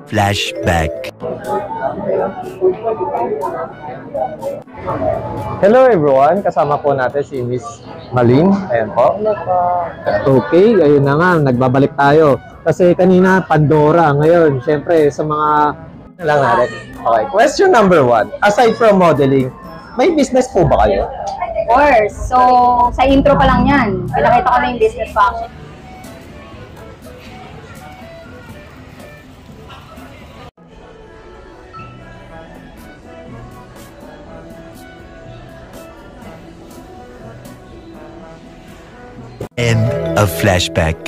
flashback. Hello everyone, kasama po natin si Miss Malin. Ayan po. Okay, ayun na nga, nagbabalik tayo. Kasi kanina Pandora, ngayon syempre sa mga lang natin. Okay, question number 1. Aside from modeling, may business po ba kayo? Of course. So, sa intro pa lang yan, pinakita ko na yung business ko actually. End of flashback.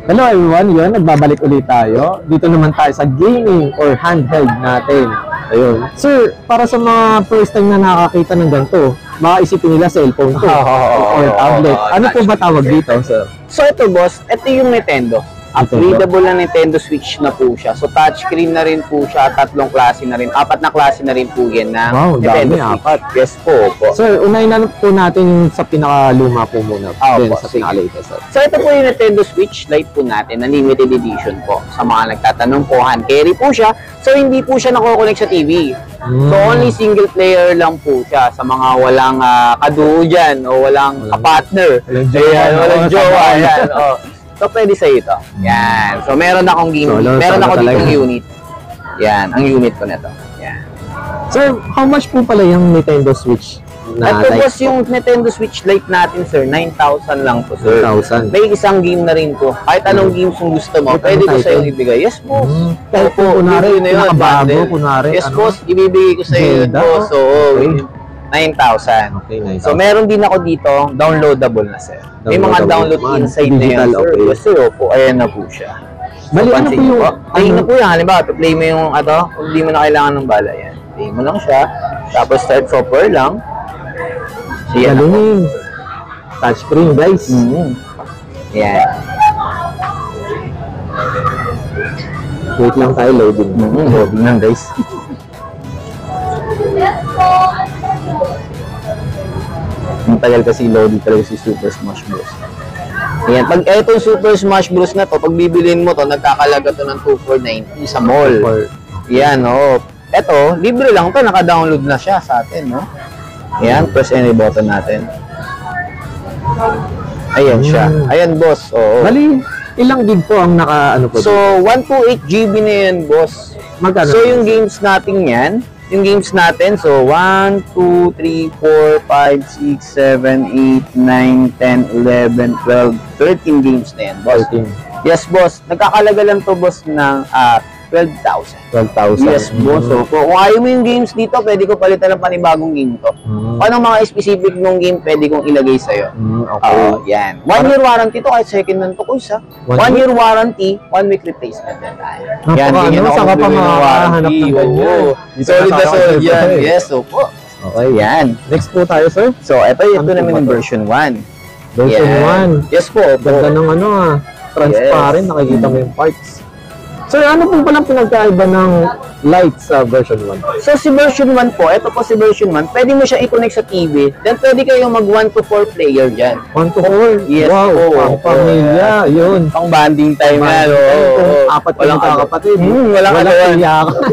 Hello everyone, yun, nagbabalik ulit tayo. Dito naman tayo sa gaming or handheld natin. Ayun. Sir, para sa mga first time na nakakita ng ganito, baka isipin nila cellphone to or tablet. Ano po ba tawag dito, sir? So ito boss, ito yung Nintendo. Upgradable na Nintendo Switch na po siya. So touchscreen na rin po siya, 3 klase na rin, 4 na klase na rin po yan na Nintendo dami, Switch. Yes po. Sir, unahin na po natin sa pinakaluma po muna. Then sa pinaka-latest, sir. So ito po yung Nintendo Switch Lite po natin na limited edition po. Sa mga nagtatanong po, hand carry po siya. So hindi po siya nako-connect sa TV. So only single player lang po siya sa mga walang kaduo dyan o walang partner. Walang jowa. Yan. So, pwede sa ito. Yan. So, meron akong game. Meron ako ditong unit. Yan. Ang unit ko na ito. Yan. Sir, how much po pala yung Nintendo Switch? Ito was yung Nintendo Switch Lite natin, sir. 9,000 lang po, sir. 9,000. May isang game na rin po. Kahit anong games yung gusto mo, pwede ko sa'yo ibigay. Yes, po. Kahit po, kunwari, pinakabago, kunwari. Yes, po. Ibibigay ko sa'yo yun po. So, 9,000. Okay, 9,000. So, meron din ako dito, downloadable na, sir. May mga download inside na yan, sir. Okay. Yes, sir. Opo. Ayan na po siya. Bali, ano po yung... Play na po yan. Halimbawa, play mo yung kung hindi mo na kailangan ng bala yan. Play mo lang siya. Tapos, start software lang. Siya galing. Touchscreen, guys. Yan. Wait lang tayo, loading. Loading lang, guys. Ang tagal kasi loading talaga si Super Smash Bros. Ayan, pag etong Super Smash Bros na to, pag bibilin mo to, nagkakalaga to ng 2,490 sa mall. Yan, Eto, libre lang to, naka-download na siya sa atin, Ayan, press any button natin. Ayan siya. Ayan, boss. Bali, ilang gig po ang naka-ano po? So, 128 GB na yan, boss. Magkano? So, yung games natin yan, so 1, 2, 3, 4, 5, 6, 7, 8, 9, 10, 11, 12, 13 games na yan, boss. 13. Yes, boss. Nagkakalaga lang to, boss, ng 12,000. 12,000. Yes, boss. So, kung ayaw mo yung games dito, pwede ko palitan ng panibagong game to. Anong mga specific nung game pwede kong ilagay sa'yo? Okay. Yan. 1 year warranty to, kahit second hand to, kuys, 1 year warranty, 1 week replacement na tayo. Yan, bigyan ako saka pa ng makahanap ng ganyan. Solid na solid yan. Yes, opo. Okay. Yan. Next po tayo, sir. So, ito naman yung version 1. Version 1. Yes po, opo. Ganda ng transparent, nakikita mo yung parts. Sir, ano po palang pinagkaiba ng Lite sa version 1? So, si version 1 po, ito po si version 1, pwede mo siya i-connect sa TV, then pwede kayong mag 1 to 4 player dyan. 1 to 4? Yes wow, po. Pang pamilya, yun. Pang banding time yan. Apat ka magkakapatid. Walang iyakan.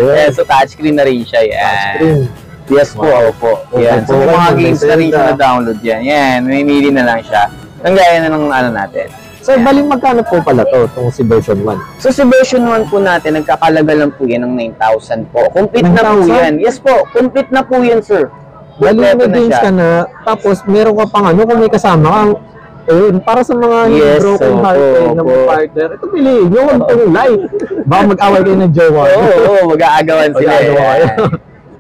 Ayan, so touchscreen na rin siya. Yan. Touchscreen. Yes po, opo. Yan. So, mga games na rin siya na-download yan. Yan, may mili na lang siya. Ang gaya na ng natin. So, baling magkano po pala itong si version 1? So, si version 1 po natin, nagkakalaga lang po yan ng 9,000 po. Complete 9,000? na po yan. Yes po, complete na po yan, sir. Bali, may games ka na, tapos meron ka pang kung may kasama kang, para sa mga broken hearted na partner, ito piliin nyo, huwag itong live. Baka mag-away kayo ng jowa. Oo, mag-aagawan sila.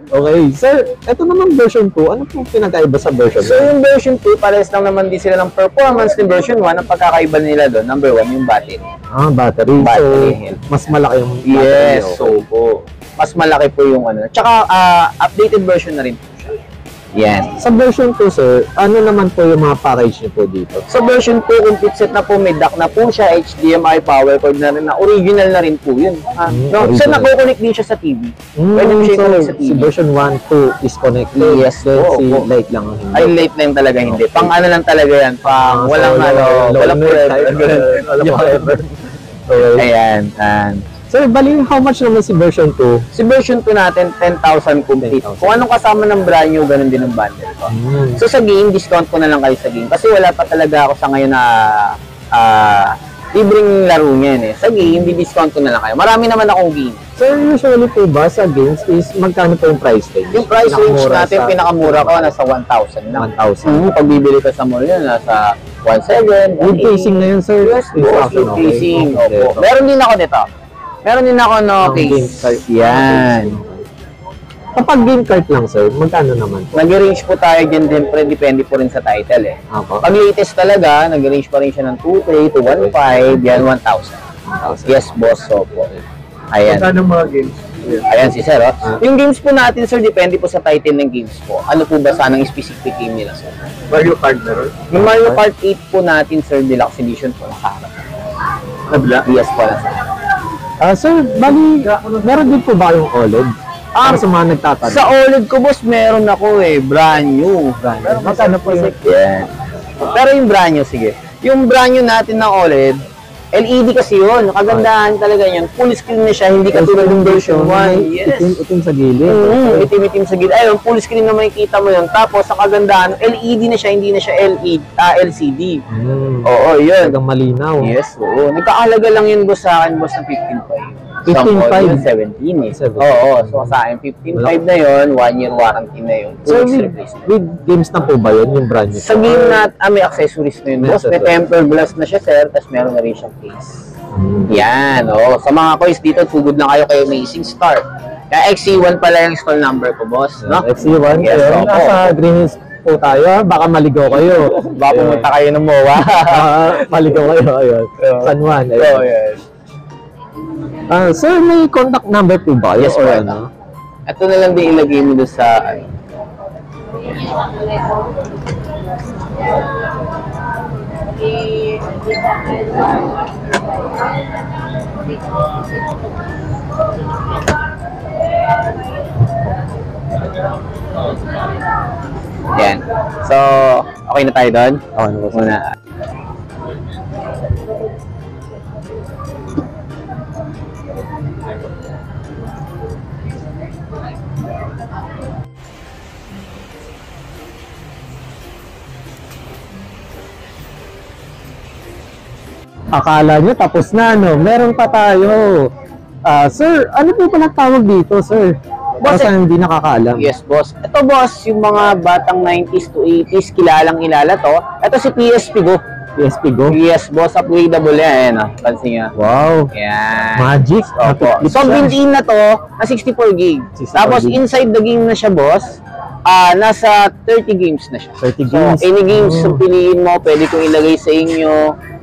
Okay, sir, ito naman version 2, ano pong pinagkaiba sa version 1? So, yung version 2, pares lang naman din sila ng performance ng version 1. Ang pagkakaiba nila doon, number 1, yung battery. Battery. So, mas malaki yung battery. Yes, so po. Mas malaki po yung Tsaka, updated version na rin po siya. Yan. Sa version 2, sir, ano naman po yung mga package niyo po dito? Sa version 2, complete set na po, may dock na po siya, HDMI, power cord na rin na, original na rin po yun. No? So, original. nako-connect din siya sa TV. Pwede mo siya so, i-connect sa TV. si version 1, 2 is connected. Yes, Then oo, si oo. light lang ang hindi. Ay, late lang talaga, hindi. Pang ano lang talaga yan, pang walang walang forever. Walang forever. Okay. Ayan. Sir, bali, how much naman si version 2? Si version 2 natin, 10,000 complete. 10,000. Kung anong kasama ng brand new, ganun din ang bundle ko. So sa game, discount ko na lang kayo sa game. Kasi wala pa talaga ako sa ngayon na libreng laro niyan eh. Sa game, di-discount ko na lang kayo. Marami naman akong game. Sir, usually po ba sa games is magkano po yung price range? Yung price range Pinakamura natin, sa pinakamura ko, nasa 1,000 lang. 1,000. Pag bibili ka sa mall yun, nasa 1,700. Wood casing na yun, sir? Yes, boss, wood Okay. casing. Okay. Opo. Meron din ako nito. Meron din ako no Ang game case. cart. Yan. Kapag game cart lang, sir, magkano naman po? Nag-range po tayo dyan din, depende po rin sa title eh. Ako. Pag latest talaga, nag-range pa rin siya ng 2K to 1.5, yan 1,000. Yes, boss. So po. Ayan. mga games? Ayan si Sir. Oh. Yung games po natin, sir, depende po sa title ng games po. Ano po ba sanang specific game nila, sir? Mario Kart na rin? Yung Mario Kart 8 po natin, sir, Deluxe Edition po nakaharap. Nabla? Yes po na, sir. Sir, bali, meron din po ba yung OLED? Para sa mga nagtatanong. Sa OLED ko, boss, meron ako eh. Brand new. Pero magkano po yung... Yan. Pero yung brand new, sige. Yung brand new natin ng OLED, LED kasi yun. Kagandahan talaga yun. Full screen na siya, hindi katulad ng version 1. Yes. Itim sa gilid. Itim-itim sa gilid. Ayun, full screen na makikita mo yun. Tapos, sa kagandahan, LED na siya, hindi na siya LCD. Oo, yun. Talagang malinaw. Yes, oo. Nagkaalaga lang yun, boss, sa akin, boss, ng 15.5. 15.5? 17 eh. 17. Oo, so sa akin, 15.5 na yun, 1 year warranty na yun. So, Full with, replacement. with games na po ba yun, yung brand new? Sa game na, may accessories na yun, May boss. May accessories. tempered glass na siya, sir, tapos meron na rin siyang case. Yan, oh. Sa mga coins dito, tugod na kayo kay Amazing Star. Kaya XC1 pala yung stall number ko, boss, no? XC1, Yes, ayun, opo. nasa Green Hills po tayo. Baka maligaw kayo. Baka pumunta kayo ng MOA. Maligaw kayo, ayun. San Juan, ayun. Oh, yes. Sir, may contact number po ba? Yes, Or po. ano? Ito na lang din ilagay mo doon sa, ano. Yan. So, okay na tayo doon? Okay na po, sir. Muna. Akala nyo tapos na, no? Meron pa tayo. Sir, ano po pala tawag dito, sir? Boss, Basta hindi nakakaalam. Yes, boss. Ito, boss, yung mga batang 90s to 80s, kilalang ilala to. Ito si PSP Go. PSP Go. Yes, boss, upgradable yan. Ayan, pansin nyo. Wow. Yan. Magic. Opo. Napiplit So, siya. built-in na to, na 64 gig. 64 Tapos, gig. inside the game na siya, boss, nasa 30 games na siya. 30 So, games. any games Oh. na piliin mo, pwede kong ilagay sa inyo.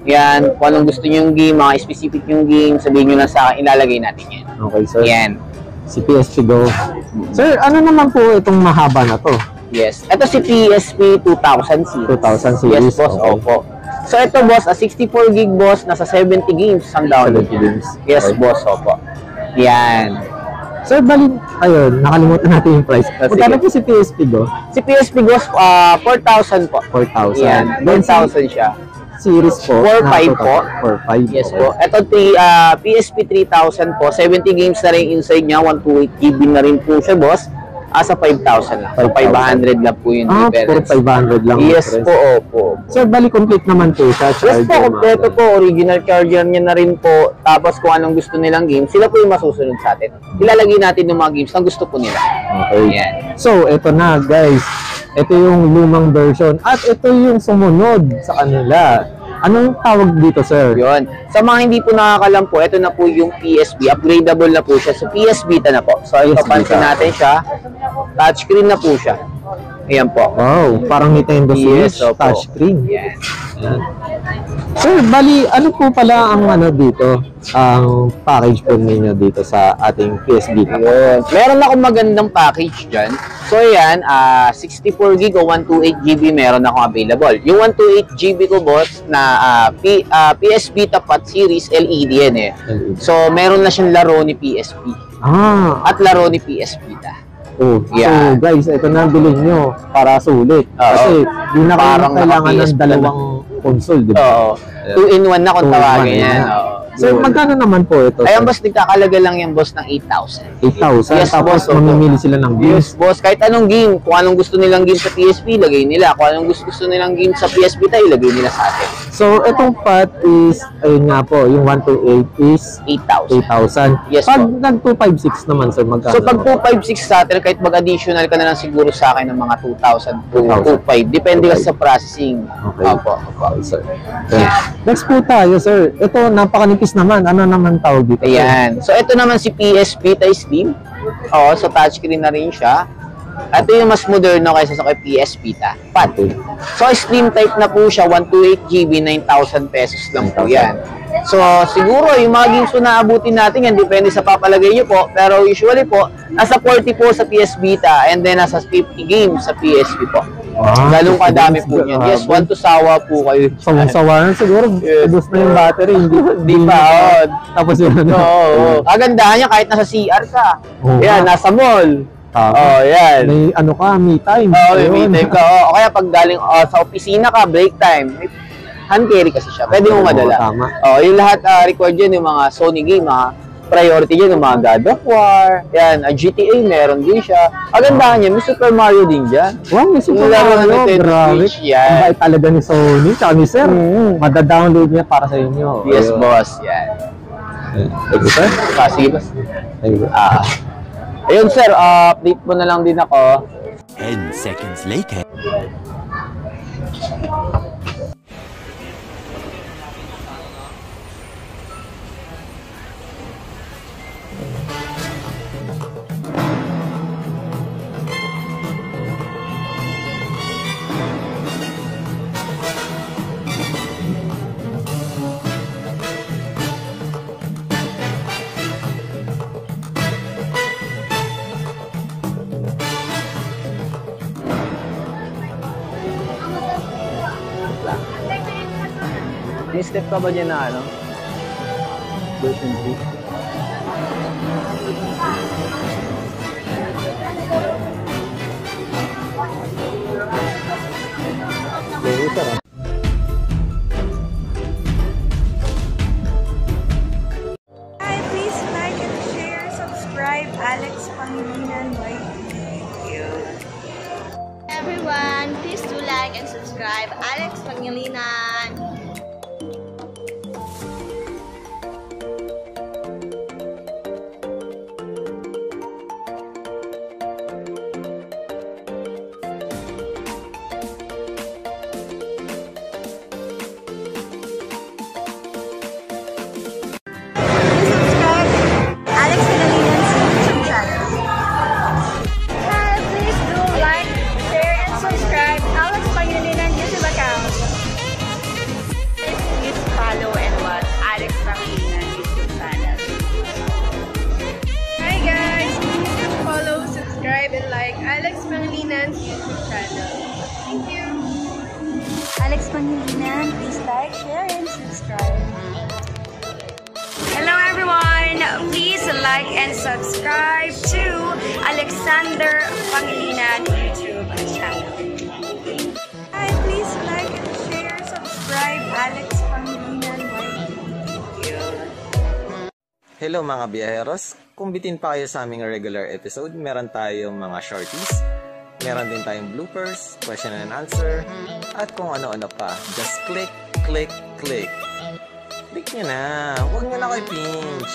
Yan, kung anong gusto nyo yung game, mga specific yung game, sabihin nyo na sa akin, ilalagay natin yan. Okay, sir. Yan. Si PSP Go. Sir, ano naman po itong mahaba na to? Yes. Ito si PSP 2000 series. 2000 series. Yes, boss. Okay. Opo. So, ito, boss, 64 gig, boss, nasa 70 games ang download. 70 games. Yes, Okay. boss. Opo. Yan. Sir, bali, ayun, nakalimutan natin yung price. Ah, sige. Magkano po si PSP Go? Si PSP, boss, 4,000 po. 4,000. Yan. Then, 1,000 siya. series po. 4,500 po. 4,500. Yes po. Ito, PSP 3000 po. 70 games na rin inside niya. 128 GB na rin po siya, boss. Sa 5,000 lang. So, 500 lang po yung difference. 4,500 lang. Yes difference. po, opo. Sir, bali complete naman po siya. Yes Charger, po, kompleto po. Original charger niya na rin po. Tapos kung anong gusto nilang game, sila po yung masusunod sa atin. Ilalagay natin yung mga games na gusto po nila. Okay. Yan. So, ito na, guys. Ito yung lumang version. At ito yung sumunod sa kanila. Anong tawag dito, sir? Yun. Sa mga hindi po nakakalam po, ito na po yung PSB. Upgradable na po siya. So, PS Vita na po. So, ito PS pansin Vita. natin siya. Touchscreen na po siya. Ayan po. Wow, parang Nintendo Switch, Yes, opo. touchscreen. Yan. Ayan. Sir, bali, ano po pala ang ano dito, ang package po ninyo dito sa ating PS Vita? Yun. Meron akong magandang package dyan. So, yan, 64 gig o 128 GB meron akong available. Yung 128 GB ko, boss, na PS Vita Pot Series LED yan eh. So, meron na siyang laro ni PSP. At laro ni PS Vita. Oh, Yeah. so guys, ito na bilhin nyo para sulit. Kasi di na kayo Parang kailangan ng naka-PSP dalawang console, di ba? Oo. 2-in-1 na kung 2-in-1 tawagin yan. na. Oo. So, magkano naman po ito? Ayan, sir? boss, nagkakalaga lang yan, boss, ng 8,000. 8,000. Yes, Tapos boss, opo. mamimili sila ng Yes, games. boss. Kahit anong game. Kung anong gusto nilang game sa PSP, lagay nila. Kung anong gusto nilang game sa PS Vita, ilagay nila sa atin. So, itong pot is, ayun nga po, yung 128 is 8,000. 8,000. Yes, Pag po. nag-256 naman, sir, magkano? So, pag 256 sa atin, kahit mag-additional ka na lang siguro sa akin ng mga 2,000 to 2,500. Depende kasi sa processing. Okay. Opo. Okay, sir. Okay. Next po tayo, sir. Ito, napakanipis naman. Ano naman tawag dito? sir? Ayan. So, ito naman si PS Vita Slim. Oo, so touchscreen na rin siya. Ito yung mas moderno kaysa sa kay PS Vita. Pat. So, slim type na po siya. 128 GB, 9,000 pesos lang po yan. So, siguro, yung mga games po na abutin natin yan, depende sa papalagay nyo po. Pero usually po, nasa 40 po sa PS Vita and then nasa 50 games sa PSP po. Ganun kadami po yan. Yes, want to sawa po kayo. Sawang-sawa na siguro. Yes. Ubus na yung battery. Di ba? Oo. Tapos yun. Oo. Kagandahan niya kahit nasa CR ka. Oo. Yan, nasa mall. Oh, yan. May ano ka, me time. Oo, may Ayun. me time ka. O kaya pag galing sa opisina ka, break time, may hand carry kasi siya. Pwede mo madala. Oo, tama. Oh, yung lahat record dyan, yung mga Sony game, priority dyan, yung mga God of War, yan, GTA, meron din siya. Kagandahan niya, may Super Mario din dyan. Wow, may Super Yung laro ng Mario. Nintendo Grabe. Switch, yan. Ang bait talaga ni Sony. Tsaka ni Sir. Madadownload niya para sa inyo. Yes, Ayun. boss, yan. Thank you, sir. Sige, boss. Thank you. Ayun, sir, update mo na lang din ako. 10 seconds later. May step ka ba dyan na ano? Version 3? Hi, please like and share, subscribe, Alex Pangilinan YT. Thank you. Everyone, please do like and subscribe Alex Pangilinan. Subscribe, Alex Pangilinan YouTube channel. Hi, please do like, share, and subscribe Alex Pangilinan YouTube account. Please follow and watch Alex Pangilinan YouTube channel. Hi guys, please follow, subscribe, and like Alex Pangilinan's YouTube channel. Thank you. Alex Pangilinan, please like, share, and subscribe. Hello everyone! Please like and subscribe to Alexander Pangilinan YouTube channel. Hi, please like and share, subscribe Alex Pangilinan YT. Thank you. Hello mga biyaheros. Kung bitin pa kayo sa aming regular episode, meron tayong mga shorties, meron din tayong bloopers, question and answer, at kung ano-ano pa. Just click, click, click. Click nyo na. Huwag nyo na kayo pinch.